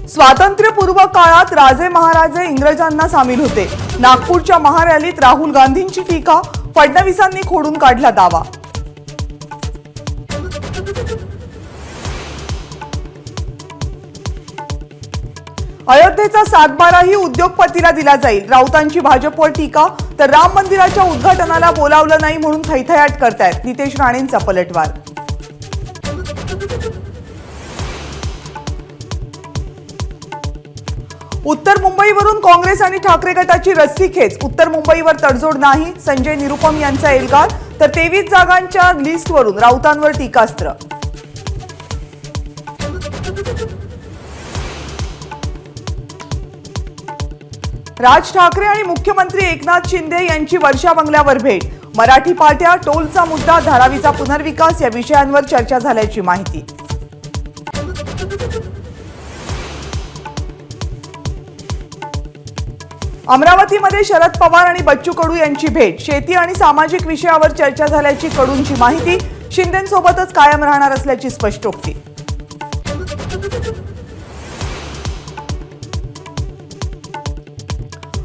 स्वातंत्र्यपूर्व काळात राजे महाराजे इंग्रजांना सामील होते। नागपूरच्या महारॅलीत राहुल गांधींची टीका, फडणवीसांनी खोडून काढला दावा। अयोध्येचा सातबाराही उद्योगपतीला दिला जाईल, राऊतांची भाजपवर टीका। तर राम मंदिराच्या उद्घाटनाला बोलावलं नाही म्हणून थैथयाट करतायत, नितेश राणेंचा पलटवार। उत्तर मुंबईवरून काँग्रेस आणि ठाकरे गटाची रस्सीखेच, उत्तर मुंबईवर तडजोड नाही, संजय निरुपम यांचा एल्गार। तर 23 जागांच्या लिस्टवरून राऊतांवर टीकास्त्र। राज ठाकरे आणि मुख्यमंत्री एकनाथ शिंदे यांची वर्षा बंगल्यावर भेट। मराठी पाट्या, टोलचा मुद्दा, धारावीचा पुनर्विकास या विषयांवर चर्चा झाल्याची माहिती। अमरावतीमध्ये शरद पवार आणि बच्चू कडू यांची भेट, शेती आणि सामाजिक विषयावर चर्चा झाल्याची कडूंची माहिती। शिंदेंसोबतच कायम राहणार असल्याची स्पष्टोक्ती।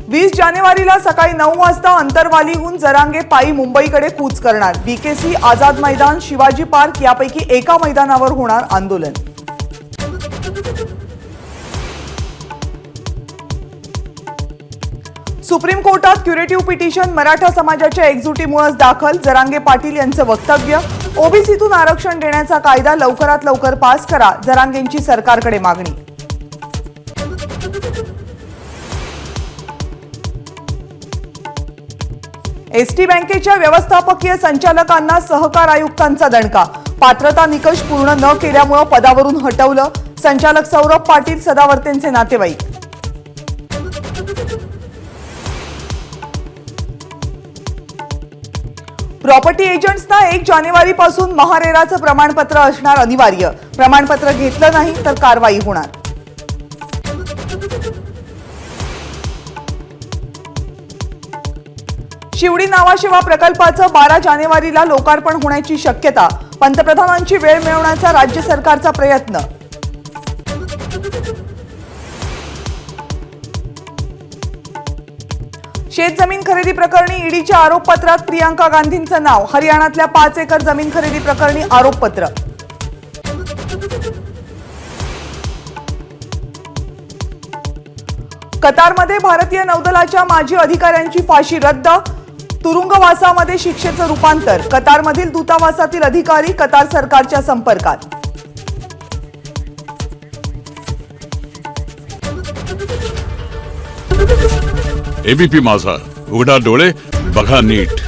20 जानेवारीला सकाळी 9 वाजता अंतरवालीहून जरांगे पायी मुंबईकडे कूच करणार। बीकेसी, आझाद मैदान, शिवाजी पार्क यापैकी एका मैदानावर होणार आंदोलन। सुप्रीम कोर्टात क्युरेटिव्ह पिटिशन, मराठा समाजाच्या एकजुटीमुळेच दाखल, जरांगे पाटील यांचं वक्तव्य। ओबीसीतून आरक्षण देण्याचा कायदा लवकरात लवकर पास करा, जरांगेंची सरकारकडे मागणी। एसटी बँकेच्या व्यवस्थापकीय संचालकांना सहकार आयुक्तांचा दणका, पात्रता निकष पूर्ण न केल्यामुळे पदावरून हटवलं। संचालक सौरभ पाटील सदावर्तेंचे नातेवाईक। प्रॉपर्टी एजंट्सना 1 जानेवारीपासून महारेराचं प्रमाणपत्र असणार अनिवार्य, प्रमाणपत्र घेतलं नाही तर कारवाई होणार। शिवडी नावाशेवा प्रकल्पाचं 12 जानेवारीला लोकार्पण होण्याची शक्यता, पंतप्रधानांची वेळ मिळवण्याचा राज्य सरकारचा प्रयत्न। शेतजमीन खरेदी प्रकरणी ईडीच्या आरोपपत्रात प्रियांका गांधींचं नाव, हरियाणातल्या 5 एकर जमीन खरेदी प्रकरणी आरोपपत्र। कतारमध्ये भारतीय नौदलाच्या माजी अधिकाऱ्यांची फाशी रद्द, तुरुंगवासामध्ये शिक्षेचं रूपांतर। कतारमधील दूतावासातील अधिकारी कतार सरकारच्या संपर्कात। एबीपी माझा, उघडा डोळे बघा नीट।